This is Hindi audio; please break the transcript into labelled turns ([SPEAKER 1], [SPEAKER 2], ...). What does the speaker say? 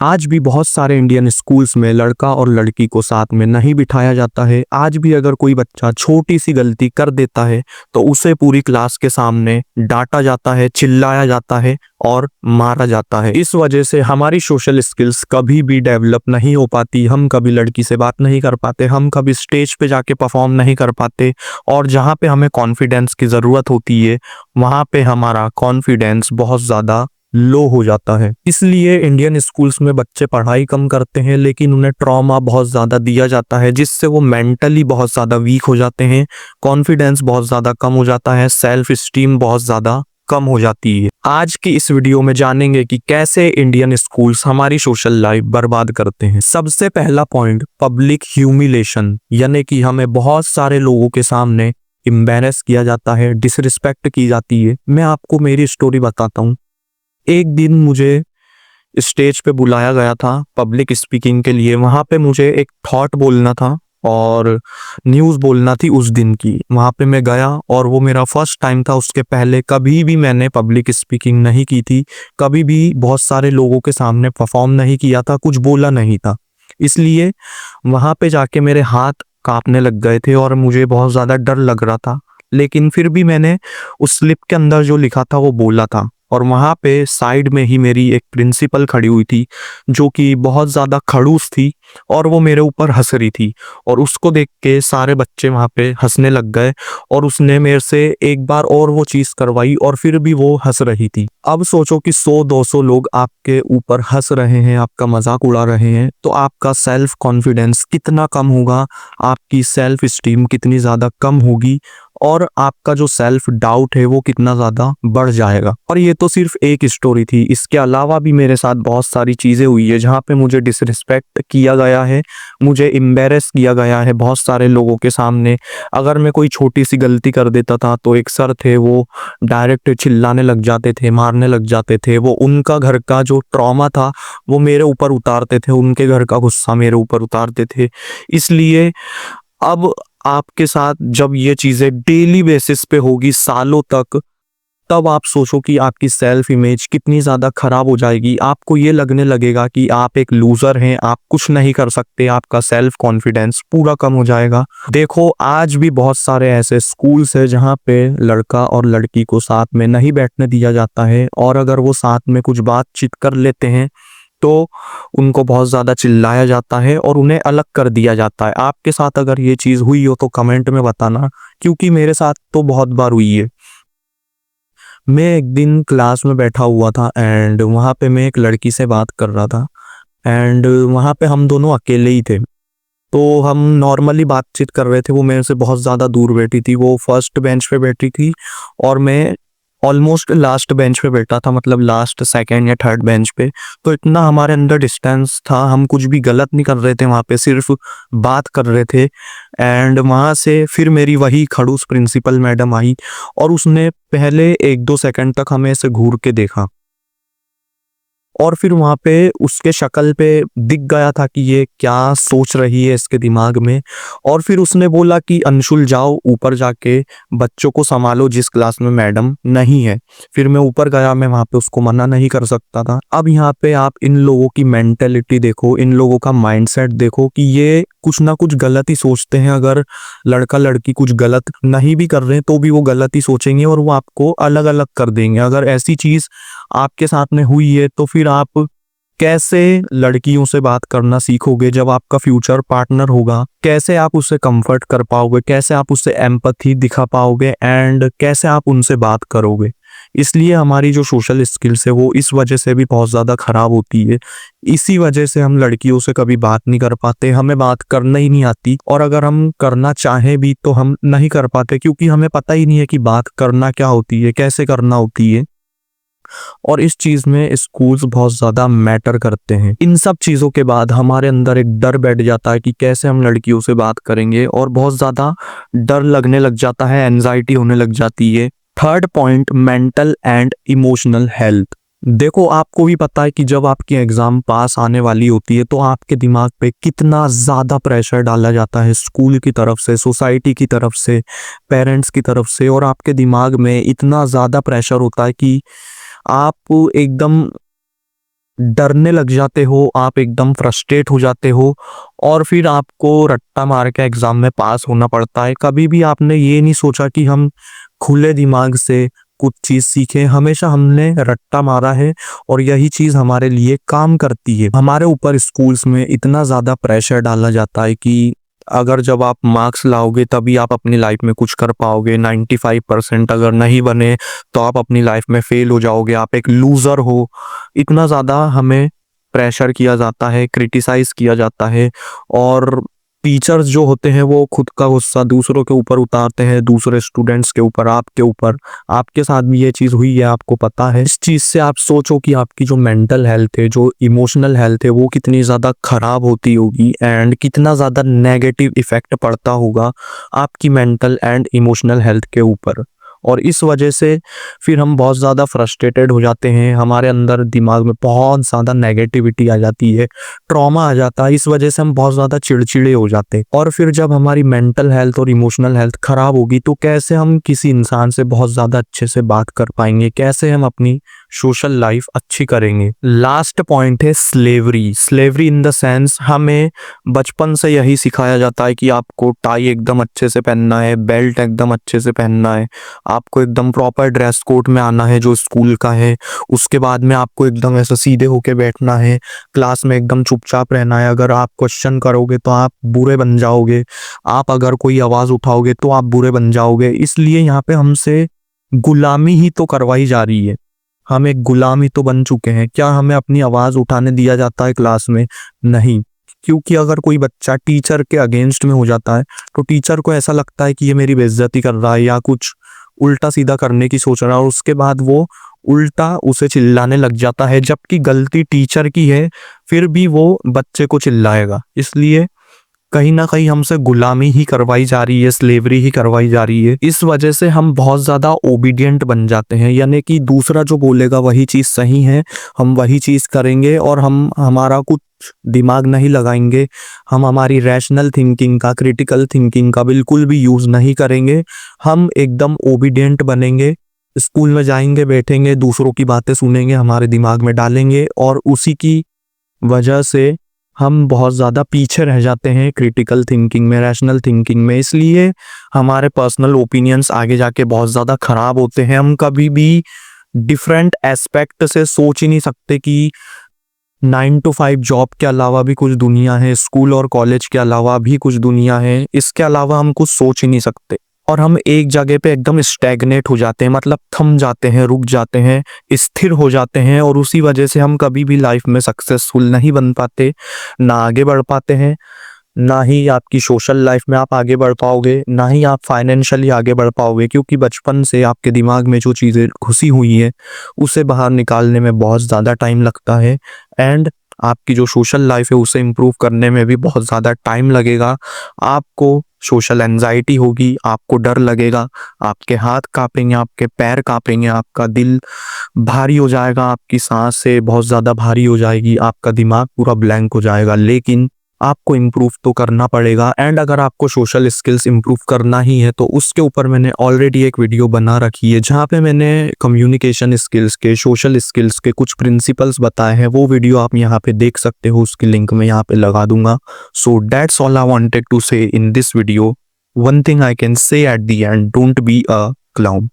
[SPEAKER 1] आज भी बहुत सारे इंडियन स्कूल्स में लड़का और लड़की को साथ में नहीं बिठाया जाता है। आज भी अगर कोई बच्चा छोटी सी गलती कर देता है तो उसे पूरी क्लास के सामने डांटा जाता है, चिल्लाया जाता है और मारा जाता है। इस वजह से हमारी सोशल स्किल्स कभी भी डेवलप नहीं हो पाती। हम कभी लड़की से बात नहीं कर पाते, हम कभी स्टेज पे जाके परफॉर्म नहीं कर पाते, और जहाँ पे हमें कॉन्फिडेंस की ज़रूरत होती है वहाँ पे हमारा कॉन्फिडेंस बहुत ज़्यादा लो हो जाता है। इसलिए इंडियन स्कूल्स में बच्चे पढ़ाई कम करते हैं, लेकिन उन्हें ट्रॉमा बहुत ज़्यादा दिया जाता है, जिससे वो मेंटली बहुत ज़्यादा वीक हो जाते हैं, कॉन्फिडेंस बहुत ज़्यादा कम हो जाता है, सेल्फ स्टीम बहुत ज़्यादा कम हो जाती है। आज की इस वीडियो में जानेंगे कि कैसे इंडियन स्कूल्स हमारी सोशल लाइफ बर्बाद करते हैं। सबसे पहला पॉइंट, पब्लिक ह्यूमिलेशन, यानी कि हमें बहुत सारे लोगों के सामने एम्बैरेस किया जाता है, डिसरिस्पेक्ट की जाती है। मैं आपको मेरी स्टोरी बताता हूँ। एक दिन मुझे स्टेज पे बुलाया गया था पब्लिक स्पीकिंग के लिए। वहाँ पे मुझे एक थॉट बोलना था और न्यूज़ बोलना थी उस दिन की। वहाँ पे मैं गया और वो मेरा फर्स्ट टाइम था। उसके पहले कभी भी मैंने पब्लिक स्पीकिंग नहीं की थी, कभी भी बहुत सारे लोगों के सामने परफॉर्म नहीं किया था, कुछ बोला नहीं था। इसलिए वहाँ पे जाके मेरे हाथ कांपने लग गए थे और मुझे बहुत ज़्यादा डर लग रहा था। लेकिन फिर भी मैंने उस स्लिप के अंदर जो लिखा था वो बोला था। और वहाँ पे साइड में ही मेरी एक प्रिंसिपल खड़ी हुई थी, जो कि बहुत ज़्यादा खड़ूस थी और वो मेरे ऊपर हंस रही थी। और उसको देख के सारे बच्चे वहाँ पे हंसने लग गए और उसने मेरे से एक बार और वो चीज़ करवाई और फिर भी वो हंस रही थी। अब सोचो कि 100-200 लोग आपके ऊपर हंस रहे हैं, आपका मजाक उड़ा रहे हैं, तो आपका सेल्फ कॉन्फिडेंस कितना कम होगा, आपकी सेल्फ स्टीम कितनी ज़्यादा कम होगी और आपका जो सेल्फ डाउट है वो कितना ज़्यादा बढ़ जाएगा। और ये तो सिर्फ एक स्टोरी थी, इसके अलावा भी मेरे साथ बहुत सारी चीज़ें हुई है जहाँ पे मुझे डिसरिस्पेक्ट किया गया है, मुझे एम्बैरेस किया गया है बहुत सारे लोगों के सामने। अगर मैं कोई छोटी सी गलती कर देता था तो एक सर थे, वो डायरेक्ट चिल्लाने लग जाते थे, मारने लग जाते थे। वो उनका घर का जो ट्रॉमा था वो मेरे ऊपर उतारते थे, उनके घर का गुस्सा मेरे ऊपर उतारते थे। इसलिए अब आपके साथ जब ये चीज़ें डेली बेसिस पे होगी सालों तक, तब आप सोचो कि आपकी सेल्फ इमेज कितनी ज़्यादा खराब हो जाएगी। आपको ये लगने लगेगा कि आप एक लूज़र हैं, आप कुछ नहीं कर सकते, आपका सेल्फ कॉन्फिडेंस पूरा कम हो जाएगा। देखो, आज भी बहुत सारे ऐसे स्कूल्स हैं जहाँ पे लड़का और लड़की को साथ में नहीं बैठने दिया जाता है, और अगर वो साथ में कुछ बातचीत कर लेते हैं तो उनको बहुत ज़्यादा चिल्लाया जाता है और उन्हें अलग कर दिया जाता है। आपके साथ अगर ये चीज़ हुई हो तो कमेंट में बताना, क्योंकि मेरे साथ तो बहुत बार हुई है। मैं एक दिन क्लास में बैठा हुआ था एंड वहाँ पे मैं एक लड़की से बात कर रहा था एंड वहाँ पे हम दोनों अकेले ही थे। तो हम नॉर्मली बातचीत कर रहे थे। वो मेरे से बहुत ज़्यादा दूर बैठी थी, वो फर्स्ट बेंच पे बैठी थी और मैं ऑलमोस्ट लास्ट बेंच पे बैठा था, मतलब लास्ट सेकंड या थर्ड बेंच पे। तो इतना हमारे अंदर डिस्टेंस था, हम कुछ भी गलत नहीं कर रहे थे, वहाँ पे सिर्फ बात कर रहे थे। एंड वहाँ से फिर मेरी वही खड़ूस प्रिंसिपल मैडम आई और उसने पहले 1-2 सेकंड तक हमें ऐसे घूर के देखा और फिर वहाँ पे उसके शक्ल पे दिख गया था कि ये क्या सोच रही है इसके दिमाग में। और फिर उसने बोला कि अंशुल जाओ ऊपर जाके बच्चों को संभालो जिस क्लास में मैडम नहीं है। फिर मैं ऊपर गया, मैं वहाँ पे उसको मना नहीं कर सकता था। अब यहाँ पे आप इन लोगों की मेंटेलिटी देखो, इन लोगों का माइंडसेट देखो कि ये कुछ ना कुछ गलत ही सोचते हैं। अगर लड़का लड़की कुछ गलत नहीं भी कर रहे हैं तो भी वो गलत ही सोचेंगे और वो आपको अलग अलग कर देंगे। अगर ऐसी चीज़ आपके साथ में हुई है तो फिर आप कैसे लड़कियों से बात करना सीखोगे जब आपका फ्यूचर पार्टनर होगा? कैसे आप उससे कंफर्ट कर पाओगे? कैसे आप उससे एम्पैथी दिखा पाओगे एंड कैसे आप उनसे बात करोगे? इसलिए हमारी जो सोशल स्किल्स है वो इस वजह से भी बहुत ज़्यादा ख़राब होती है। इसी वजह से हम लड़कियों से कभी बात नहीं कर पाते, हमें बात करना ही नहीं आती, और अगर हम करना चाहें भी तो हम नहीं कर पाते, क्योंकि हमें पता ही नहीं है कि बात करना क्या होती है, कैसे करना होती है। और इस चीज़ में स्कूल्स बहुत ज़्यादा मैटर करते हैं। इन सब चीज़ों के बाद हमारे अंदर एक डर बैठ जाता है कि कैसे हम लड़कियों से बात करेंगे, और बहुत ज़्यादा डर लगने लग जाता है, एंजाइटी होने लग जाती है। Third point, mental and emotional health. देखो, आपको भी पता है कि जब आपकी एग्ज़ाम पास आने वाली होती है तो आपके दिमाग पे कितना ज़्यादा प्रेशर डाला जाता है, स्कूल की तरफ से, सोसाइटी की तरफ से, पेरेंट्स की तरफ से, और आपके दिमाग में इतना ज़्यादा प्रेशर होता है कि आप एकदम डरने लग जाते हो, आप एकदम फ्रस्ट्रेट हो जाते हो और फिर आपको रट्टा मार के एग्ज़ाम में पास होना पड़ता है। कभी भी आपने ये नहीं सोचा कि हम खुले दिमाग से कुछ चीज़ सीखें, हमेशा हमने रट्टा मारा है और यही चीज़ हमारे लिए काम करती है। हमारे ऊपर स्कूल्स में इतना ज़्यादा प्रेशर डाला जाता है कि अगर जब आप मार्क्स लाओगे तभी आप अपनी लाइफ में कुछ कर पाओगे, 95% अगर नहीं बने तो आप अपनी लाइफ में फेल हो जाओगे, आप एक लूज़र हो। इतना ज़्यादा हमें प्रेशर किया जाता है, क्रिटिसाइज़ किया जाता है और टीचर्स जो होते हैं वो खुद का गुस्सा दूसरों के ऊपर उतारते हैं, दूसरे स्टूडेंट्स के ऊपर, आपके ऊपर। आपके साथ भी ये चीज़ हुई है, आपको पता है। इस चीज़ से आप सोचो कि आपकी जो मेंटल हेल्थ है, जो इमोशनल हेल्थ है, वो कितनी ज़्यादा खराब होती होगी एंड कितना ज़्यादा नेगेटिव इफ़ेक्ट पड़ता होगा आपकी मेंटल एंड इमोशनल हेल्थ के ऊपर। और इस वजह से फिर हम बहुत ज़्यादा फ्रस्ट्रेटेड हो जाते हैं, हमारे अंदर दिमाग में बहुत ज़्यादा नेगेटिविटी आ जाती है, ट्रॉमा आ जाता है। इस वजह से हम बहुत ज़्यादा चिड़चिड़े हो जाते हैं और फिर जब हमारी मेंटल हेल्थ और इमोशनल हेल्थ खराब होगी तो कैसे हम किसी इंसान से बहुत ज़्यादा अच्छे से बात कर पाएंगे, कैसे हम अपनी सोशल लाइफ अच्छी करेंगे। लास्ट पॉइंट है slavery. Slavery in the sense हमें बचपन से यही सिखाया जाता है कि आपको टाई एकदम अच्छे से पहनना है, बेल्ट एकदम अच्छे से पहनना है, आपको एकदम प्रॉपर ड्रेस कोड में आना है जो स्कूल का है। उसके बाद में आपको एकदम ऐसा सीधे होके बैठना है, क्लास में एकदम चुपचाप रहना है। अगर आप क्वेश्चन करोगे तो आप बुरे बन जाओगे, आप अगर कोई आवाज़ उठाओगे तो आप बुरे बन जाओगे। इसलिए यहाँ पे हमसे गुलामी ही तो करवाई जा रही है, हम एक गुलाम ही तो बन चुके हैं। क्या हमें अपनी आवाज़ उठाने दिया जाता है क्लास में? नहीं। क्योंकि अगर कोई बच्चा टीचर के अगेंस्ट में हो जाता है तो टीचर को ऐसा लगता है कि ये मेरी बेइज्जती कर रहा है या कुछ उल्टा सीधा करने की सोच रहा है और उसके बाद वो उल्टा उसे चिल्लाने लग जाता है, जबकि गलती टीचर की है फिर भी वो बच्चे को चिल्लाएगा। इसलिए कहीं ना कहीं हमसे गुलामी ही करवाई जा रही है, स्लेवरी ही करवाई जा रही है। इस वजह से हम बहुत ज़्यादा ओबीडियंट बन जाते हैं, यानी कि दूसरा जो बोलेगा वही चीज़ सही है, हम वही चीज़ करेंगे और हम हमारा कुछ दिमाग नहीं लगाएंगे, हम हमारी रैशनल थिंकिंग का, क्रिटिकल थिंकिंग का बिल्कुल भी यूज़ नहीं करेंगे। हम एकदम ओबीडियंट बनेंगे, स्कूल में जाएंगे, बैठेंगे, दूसरों की बातें सुनेंगे, हमारे दिमाग में डालेंगे और उसी की वजह से हम बहुत ज़्यादा पीछे रह जाते हैं क्रिटिकल थिंकिंग में, रैशनल थिंकिंग में। इसलिए हमारे पर्सनल ओपिनियंस आगे जाके बहुत ज़्यादा ख़राब होते हैं। हम कभी भी डिफरेंट एस्पेक्ट से सोच ही नहीं सकते कि 9 to 5 जॉब के अलावा भी कुछ दुनिया है, स्कूल और कॉलेज के अलावा भी कुछ दुनिया है, इसके अलावा हम कुछ सोच ही नहीं सकते और हम एक जगह पे एकदम स्टैग्नेट हो जाते हैं, मतलब थम जाते हैं, रुक जाते हैं, स्थिर हो जाते हैं और उसी वजह से हम कभी भी लाइफ में सक्सेसफुल नहीं बन पाते, ना आगे बढ़ पाते हैं, ना ही आपकी सोशल लाइफ में आप आगे बढ़ पाओगे, ना ही आप फाइनेंशियली आगे बढ़ पाओगे, क्योंकि बचपन से आपके दिमाग में जो चीज़ें घुसी हुई है उसे बाहर निकालने में बहुत ज़्यादा टाइम लगता है एंड आपकी जो सोशल लाइफ है उसे इम्प्रूव करने में भी बहुत ज़्यादा टाइम लगेगा। आपको सोशल एंजाइटी होगी, आपको डर लगेगा, आपके हाथ कांपेंगे, आपके पैर कांपेंगे, आपका दिल भारी हो जाएगा, आपकी सांसें बहुत ज़्यादा भारी हो जाएगी, आपका दिमाग पूरा ब्लैंक हो जाएगा। लेकिन आपको इम्प्रूव तो करना पड़ेगा एंड अगर आपको सोशल स्किल्स इम्प्रूव करना ही है तो उसके ऊपर मैंने ऑलरेडी एक वीडियो बना रखी है जहाँ पे मैंने कम्युनिकेशन स्किल्स के, सोशल स्किल्स के कुछ प्रिंसिपल्स बताए हैं। वो वीडियो आप यहाँ पे देख सकते हो, उसकी लिंक मैं यहाँ पे लगा दूंगा। So that's all I wanted to say in this video. One thing I can say at the end, don't be a clown.